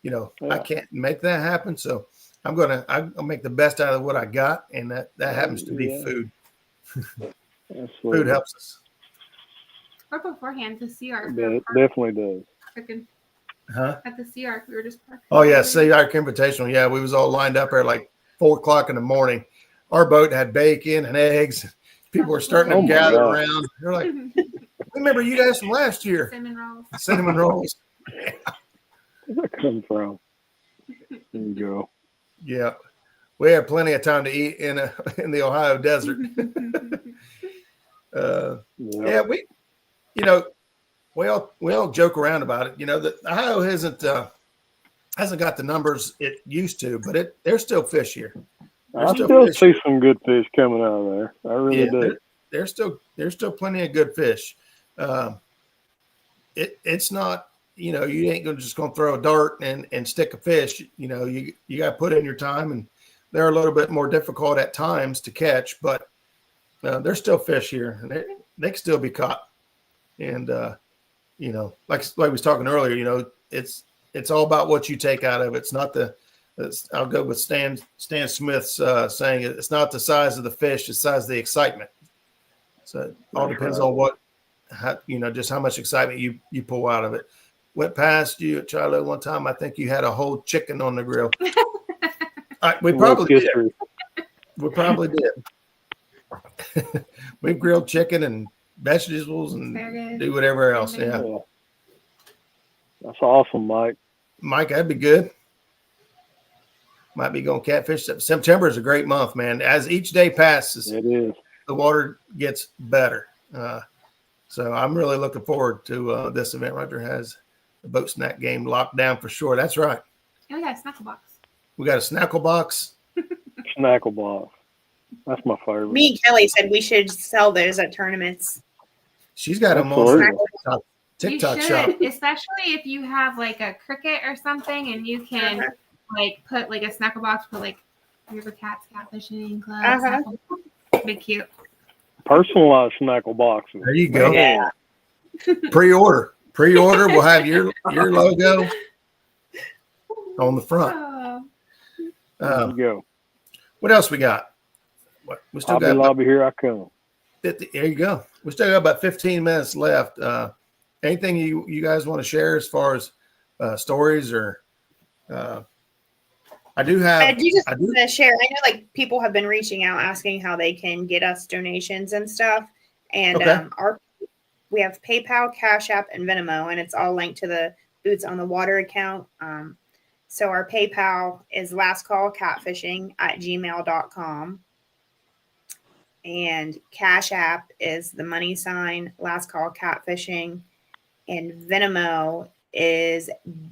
you know, I Yeah. can't make that happen. So I'll make the best out of what I got, and that happens to be Yeah. food. Absolutely. Food helps us. Or beforehand, the Sea Ark. It definitely does. Cooking Huh? at the Sea Ark. We were just parked. Oh yeah, Say Ark Invitational. Yeah, we was all lined up there like 4 o'clock in the morning. Our boat had bacon and eggs. People were starting Oh to my gather God. around. They're like, remember you guys from last year? Cinnamon rolls. Cinnamon rolls. Where's that come from? There you go. Yeah, we have plenty of time to eat in the Ohio desert. Yeah, we all joke around about it. You know that Ohio hasn't got the numbers it used to, but there's still fish here. I still still fish see here. some good fish coming out of there. I really Yeah, do. there's still plenty of good fish. It's not, you know, you ain't just gonna throw a dart and stick a fish. You know, you got to put in your time, and they're a little bit more difficult at times to catch, but there's still fish here, and they can still be caught. And you know, like we was talking earlier, you know, it's all about what you take out of it. It's not I'll go with Stan Smith's saying it's not the size of the fish, it's the size of the excitement. So it all That's depends right. on just how much excitement you pull out of it. Went past you at Charlo one time. I think you had a whole chicken on the grill. We probably did. History. We probably did. We grilled chicken and vegetables and Asparagus. do whatever else. Everything. Yeah. Yeah. That's awesome, Mike. Mike, that'd be good. Might be going catfish. September is a great month, man. As each day passes, It is. the water gets better. So I'm really looking forward to this event. Roger has the boat snack game locked down for sure. That's right. And we got a snackle box. We got a snackle box. Snackle box. That's my favorite. Me and Kelly said we should sell those at tournaments. She's got them Absolutely. on TikTok you shop. should, especially if you have like a cricket or something, and you can like put like a snackle box, put like River Cats, Catfishing Club. Snackle box. Be cute. Personalized snackle boxes. There you go. Yeah. Pre-order. We'll have your logo on the front. Oh, There you go. What else we got? We still Hobby got about Lobby, here I come. 50. There you go. We still got about 15 minutes left. Anything you guys want to share as far as stories or? I do have. I do just want to share. I know like people have been reaching out asking how they can get us donations and stuff. And Okay. we have PayPal, Cash App, and Venmo, and it's all linked to the Boots on the Water account. So our PayPal is lastcallcatfishing@gmail.com. And Cash App is the money sign Last Call Catfishing. And Venmo is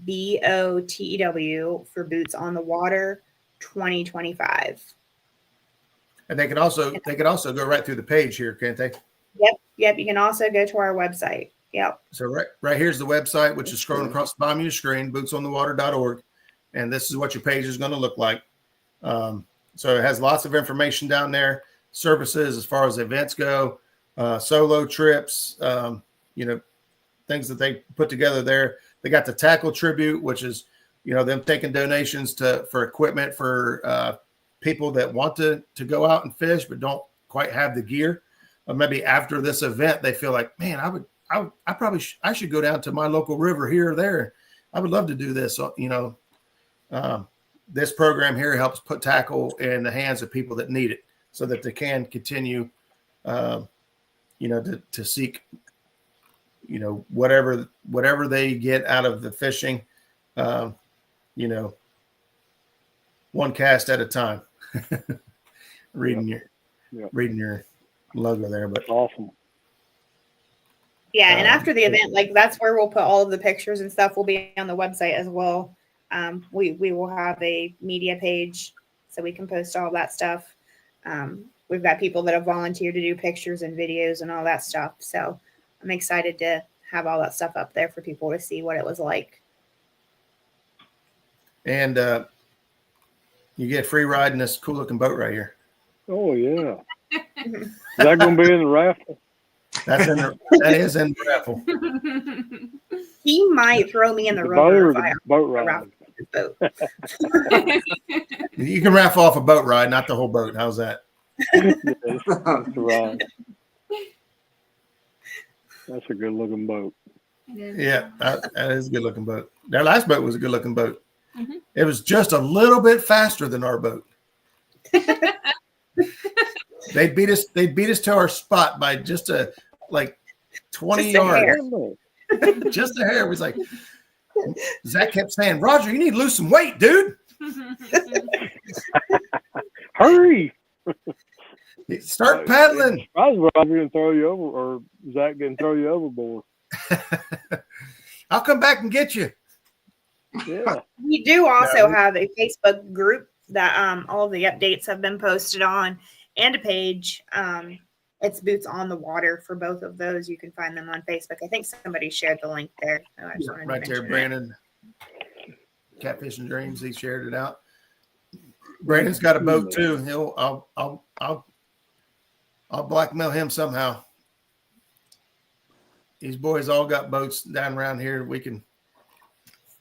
BOTW for Boots on the Water 2025. And they can also go right through the page here, can't they? Yep. You can also go to our website Yep. So right here's the website, which is scrolling across the bottom of your screen, bootsonthewater.org. And this is what your page is going to look like. So it has lots of information down there, services as far as events go, solo trips, things that they put together there. They got the tackle tribute, which is, them taking donations for equipment for people that want to go out and fish, but don't quite have the gear. Or maybe after this event, they feel like, man, I should go down to my local river here or there. I would love to do this. So, this program here helps put tackle in the hands of people that need it so that they can continue, to seek, whatever they get out of the fishing, one cast at a time. reading your logo there, but awesome. Yeah, and after the event, like that's where we'll put all of the pictures and stuff will be on the website as well. We will have a media page so we can post all that stuff. We've got people that have volunteered to do pictures and videos and all that stuff. So I'm excited to have all that stuff up there for people to see what it was like. And you get free ride in this cool looking boat right here. Oh yeah. Is that going to be in the raffle? That is in the raffle. He might throw me in the boat river. Boat ride. Boat. You can raffle off a boat ride, not the whole boat. How's that? That's right. That's a good looking boat. Yeah, that is a good looking boat. Their last boat was a good looking boat. Mm-hmm. It was just a little bit faster than our boat. They beat us to our spot by just 20 yards. Just a hair. It was like Zach kept saying, Roger, you need to lose some weight, dude. Hurry. Start paddling. I was Roger didn't throw you over, or Zach didn't throw you overboard. I'll come back and get you. Yeah. We do also have a Facebook group that all of the updates have been posted on, and a page. It's Boots on the Water for both of those. You can find them on Facebook. I think somebody shared the link there. So I just wanted to Right there, mention Brandon. Catfish and Dreams. He shared it out. Brandon's got a boat too. I'll blackmail him somehow. These boys all got boats down around here. We can.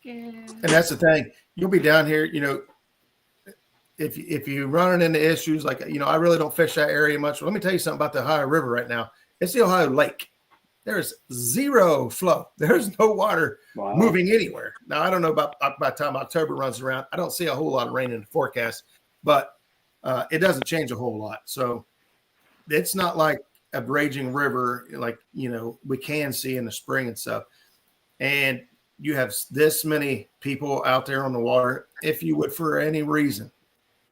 And that's the thing. You'll be down here, if you're running into issues like, I really don't fish that area much. Let me tell you something about the Ohio River right now. It's the Ohio Lake. There's zero flow. There's no water moving anywhere. Now, I don't know by the time October runs around, I don't see a whole lot of rain in the forecast, but it doesn't change a whole lot. So it's not like a raging river like, we can see in the spring and stuff. And you have this many people out there on the water. If you would, for any reason,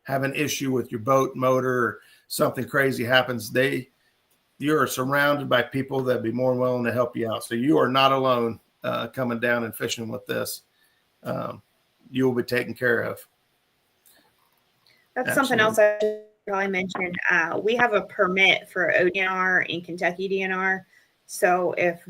have an issue with your boat motor or something crazy happens, you are surrounded by people that'd be more than willing to help you out. So you are not alone coming down and fishing with this. You will be taken care of. That's Absolutely. something else I should probably mention. We have a permit for ODNR and Kentucky DNR. So if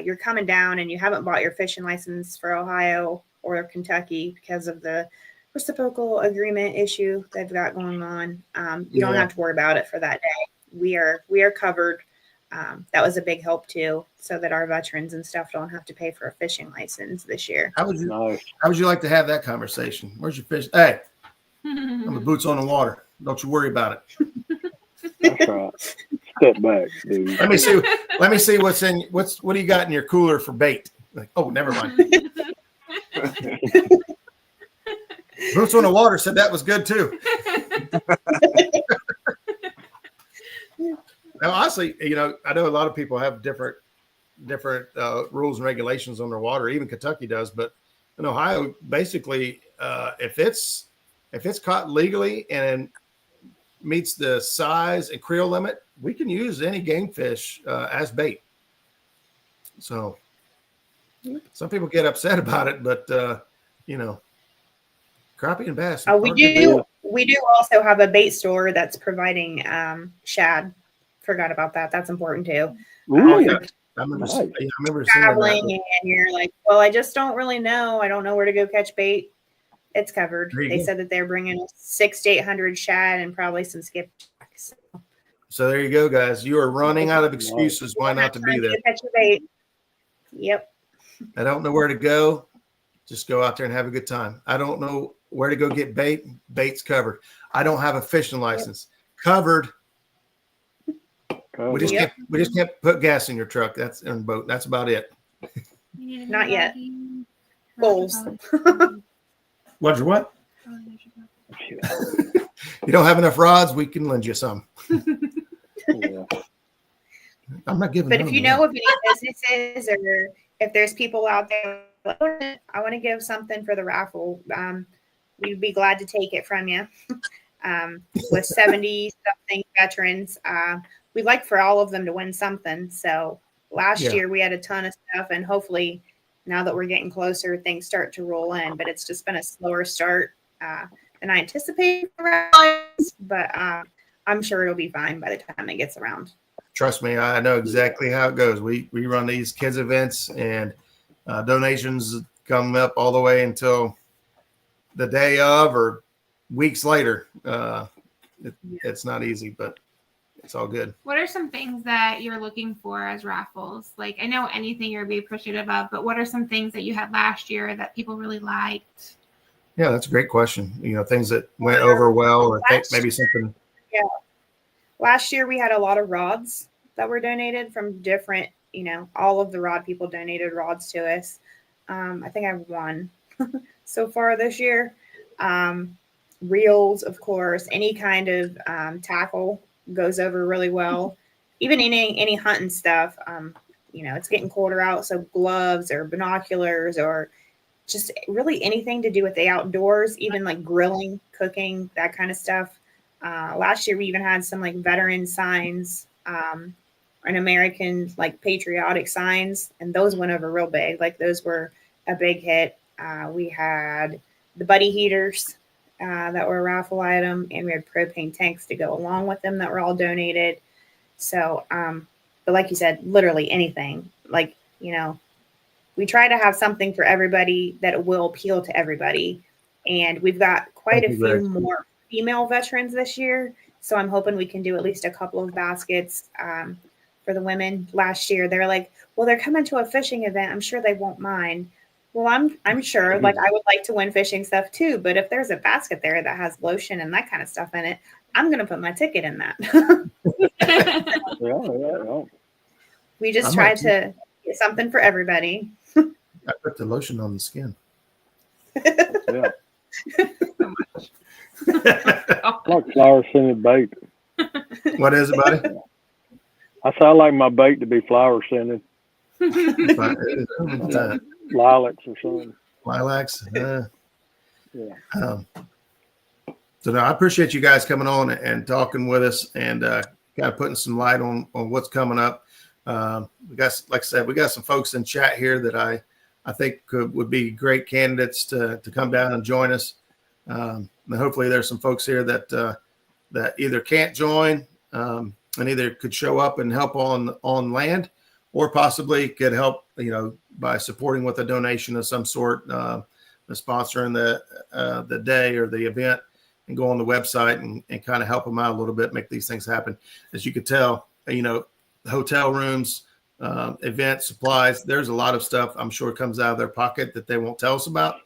you're coming down and you haven't bought your fishing license for Ohio or Kentucky because of the reciprocal agreement issue they've got going on, you don't have to worry about it for that day. We are covered. That was a big help too, so that our veterans and stuff don't have to pay for a fishing license this year. How would you like to have that conversation? Where's your fish? Hey, I'm a Boots on the Water. Don't you worry about it. That's right. Step back, dude. Let me see what do you got in your cooler for bait? Like, oh, never mind. Boots on the Water said that was good too. Now, honestly, I know a lot of people have different rules and regulations on their water. Even Kentucky does, but in Ohio, basically, if it's caught legally and meets the size and creel limit, we can use any game fish as bait. So some people get upset about it, but crappie and bass. We do also have a bait store that's providing shad. Forgot about that. That's important too. I remember, Nice. I remember seeing traveling that. and you're like, well, I just don't really know. I don't know where to go catch bait. It's covered. There you They go. said that they're bringing 600 to 800 shad and probably some skipjacks. So there you go, guys. You are running out of excuses why not to be there. Catch your bait. Yep. I don't know where to go. Just go out there and have a good time. I don't know where to go get bait. Bait's covered. I don't have a fishing license. Covered. We just Yep. can't put gas in your truck. That's in boat. That's about it. Not yet. Goals. What's your what? You don't have enough rods, we can lend you some. Yeah. I'm not giving But none if you of know them. of any businesses or if there's people out there, like, I want to give something for the raffle. We'd be glad to take it from you. With 70 something veterans, we'd like for all of them to win something. So last Yeah. year we had a ton of stuff, and hopefully now that we're getting closer, things start to roll in. But it's just been a slower start than I anticipated. But I'm sure it'll be fine by the time it gets around. Trust me, I know exactly how it goes. We run these kids events, and donations come up all the way until the day of or weeks later. It's not easy, but it's all good. What are some things that you're looking for as raffles? Like, I know anything you'll be appreciative of, but what are some things that you had last year that people really liked? Yeah, that's a great question. Things that went over well, or think maybe something. Last year we had a lot of rods that were donated from different, all of the rod people donated rods to us. I think I have one so far this year. Reels, of course, any kind of tackle goes over really well. Even any hunting stuff. It's getting colder out, so gloves or binoculars or just really anything to do with the outdoors, even like grilling, cooking, that kind of stuff. Last year we even had some like veteran signs, and American like patriotic signs, and those went over real big. Like those were a big hit. We had the buddy heaters that were a raffle item, and we had propane tanks to go along with them that were all donated. So, but like you said, literally anything. Like, we try to have something for everybody that will appeal to everybody. And we've got quite a few more female veterans this year. So I'm hoping we can do at least a couple of baskets for the women. Last year, they're like, well, they're coming to a fishing event. I'm sure they won't mind. Well, I'm sure, like, I would like to win fishing stuff too. But if there's a basket there that has lotion and that kind of stuff in it, I'm going to put my ticket in that. Yeah. We just try to get something for everybody. I put the lotion on the skin. Yeah. So much. Like flower scented bait. What is it, buddy? I say I like my bait to be flower scented. Lilacs or something. Lilacs. Yeah. So no, I appreciate you guys coming on and talking with us and kind of putting some light on what's coming up. We got, like I said, we got some folks in chat here that I think would be great candidates to come down and join us. And hopefully there's some folks here that either can't join and either could show up and help on land, or possibly could help, by supporting with a donation of some sort, sponsoring the day or the event, and go on the website and kind of help them out a little bit, make these things happen. As you could tell, hotel rooms, event supplies, there's a lot of stuff I'm sure comes out of their pocket that they won't tell us about.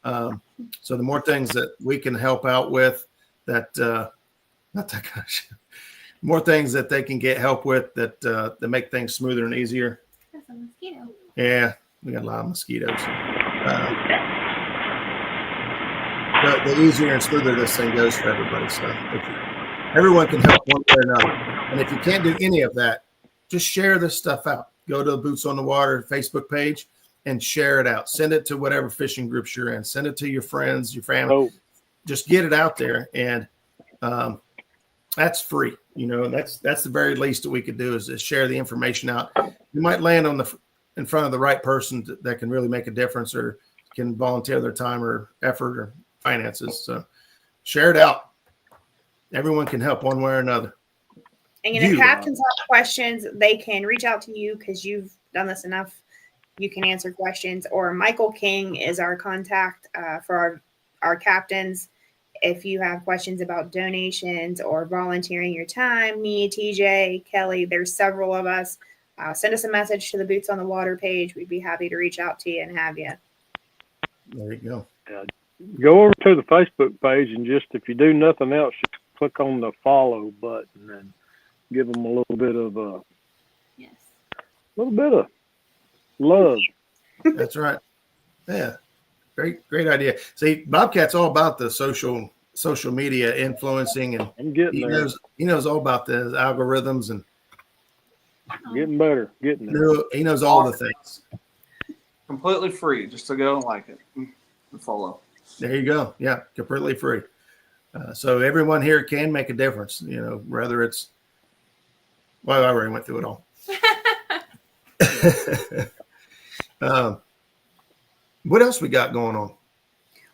So the more things that we can help out with, more things that they can get help with that make things smoother and easier. That's a mosquito. Yeah, we got a lot of mosquitoes. The easier and smoother this thing goes for everybody. So everyone can help one way or another. And if you can't do any of that, just share this stuff out. Go to the Boots on the Water Facebook page and share it out. Send it to whatever fishing groups you're in. Send it to your friends, your family. Just get it out there. And that's free. That's the very least that we could do is share the information out. You might land in front of the right person that can really make a difference or can volunteer their time or effort or finances. So share it out. Everyone can help one way or another. And if captains have questions, they can reach out to you because you've done this enough. You can answer questions. Or Michael King is our contact for our captains. If you have questions about donations or volunteering your time, me, TJ, Kelly, there's several of us. Send us a message to the Boots on the Water page. We'd be happy to reach out to you and have you. There you go. Go over to the Facebook page and just, if you do nothing else, just click on the follow button and give them a little bit of Yes. love. That's right. Yeah. Great idea. See, Bobcat's all about the social media influencing, and I'm getting there. He knows all about the algorithms, and Getting better. Getting there. he knows all the things. Completely free, just to go and like it and follow. There you go. Yeah, completely free. So everyone here can make a difference. Whether it's, well, I already went through it all. What else we got going on?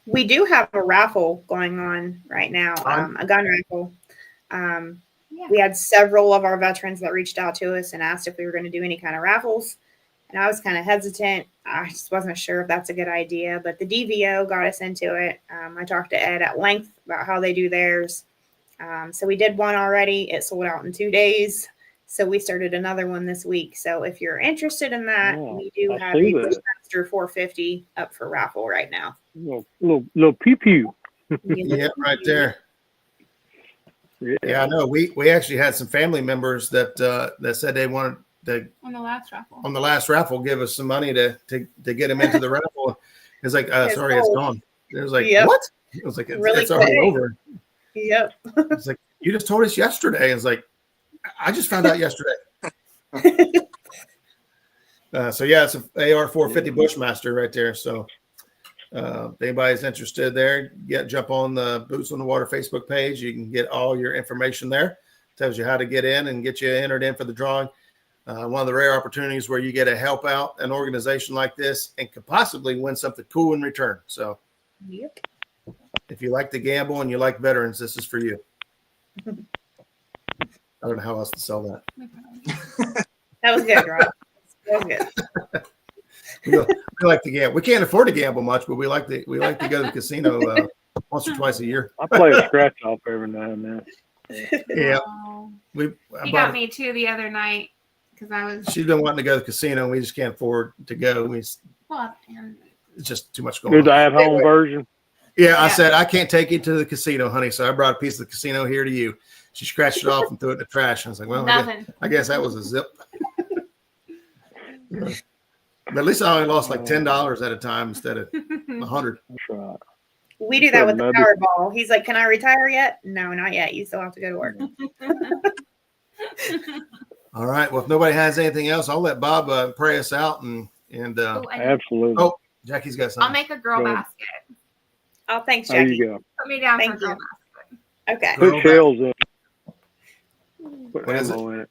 We do have a raffle going on right now, a gun raffle. We had several of our veterans that reached out to us and asked if we were going to do any kind of raffles. And I was kind of hesitant. I just wasn't sure if that's a good idea, but the DVO got us into it. I talked to Ed at length about how they do theirs. So we did one already. It sold out in 2 days. So we started another one this week. So if you're interested in that, we do have a Bushmaster 450 up for raffle right now. Little pew pew. Yeah, right there. Yeah, I know. We actually had some family members that said they wanted to On the last raffle. Give us some money to get them into the raffle. It's like, sorry, it's gone. It was like, Yep. what? It was like, Really it's already quick. over. Yep. It's like, you just told us yesterday. It's like, I just found out yesterday. So yeah, it's an AR-450 Bushmaster right there. So if anybody's interested there, jump on the Boots on the Water Facebook page. You can get all your information there. Tells you how to get in and get you entered in for the drawing. One of the rare opportunities where you get to help out an organization like this and could possibly win something cool in return. So Yep. if you like to gamble and you like veterans, this is for you. I don't know how else to sell that. That was good, Rob. That was good. We like to gamble. We can't afford to gamble much, but we like to go to the casino once or twice a year. I play a scratch off every now and then. Yeah, Oh. I He bought got me too the other night because I was. She's been wanting to go to the casino, and we just can't afford to go. It's Well, and just too much going Do on. the at-home version. Yeah, I Yeah. said I can't take you to the casino, honey. So I brought a piece of the casino here to you. She scratched it off and threw it in the trash. I was like, well, nothing. I guess that was a zip. But at least I only lost like $10 at a time instead of 100. That's right. We do that with the Maybe. Powerball. He's like, "Can I retire yet?" No, not yet. You still have to go to work. All right. Well, if nobody has anything else, I'll let Bob pray us out and Absolutely. oh, Jackie's got I'll something. make a girl Go ahead. basket. Oh, thanks, There Jackie. you go. Put me down Thank for a girl you. basket. Okay. Girl Put shells in it. Put What is ammo in it.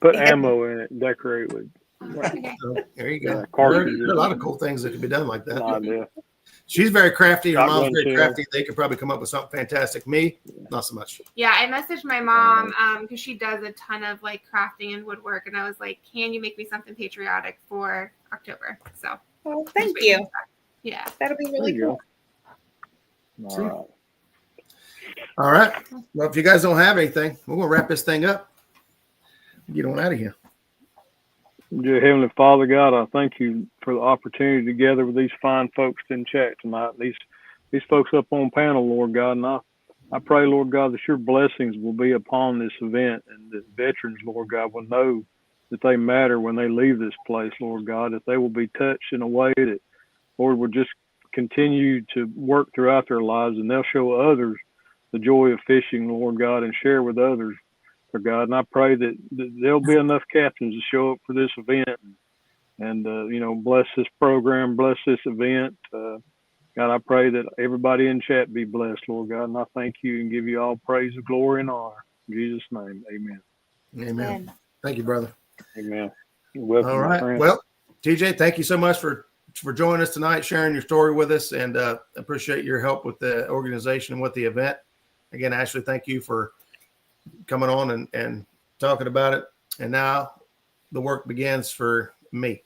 Put ammo in it. Decorate with. Okay. So, there you go. Yeah, cartridges. There are a lot of cool things that can be done like that. An idea. She's very crafty. Her mom's Shotgun very shell. crafty. They could probably come up with something fantastic. Me, not so much. Yeah, I messaged my mom because she does a ton of like crafting and woodwork, and I was like, "Can you make me something patriotic for October?" So Well, thank you. yeah. That'll be There really you cool. go. All right. All right. Well, if you guys don't have anything, we're going to wrap this thing up. Get on out of here. Dear Heavenly Father God, I thank you for the opportunity to gather with these fine folks in chat tonight. These folks up on panel, Lord God, and I pray, Lord God, that your blessings will be upon this event and that veterans, Lord God, will know that they matter when they leave this place, Lord God, that they will be touched in a way that, Lord, will just continue to work throughout their lives and they'll show others the joy of fishing, Lord God, and share with others, for God. And I pray that there'll be enough captains to show up for this event and bless this program, bless this event. God, I pray that everybody in chat be blessed, Lord God. And I thank you and give you all praise, glory, and honor. In Jesus' name, amen. Amen. Thank you, brother. Amen. You're welcome, All my right. friend. Well, TJ, thank you so much for joining us tonight, sharing your story with us, and appreciate your help with the organization and with the event. Again, Ashley, thank you for coming on and talking about it. And now the work begins for me.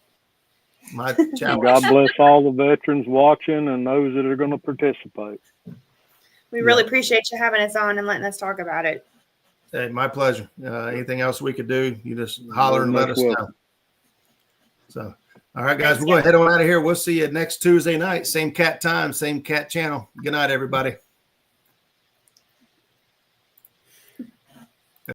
My And challenge. God bless all the veterans watching and those that are going to participate. We really appreciate you having us on and letting us talk about it. Hey, my pleasure. Anything else we could do, you just holler and let us know. So, all right, guys, we're going to head on out of here. We'll see you next Tuesday night. Same cat time, same cat channel. Good night, everybody.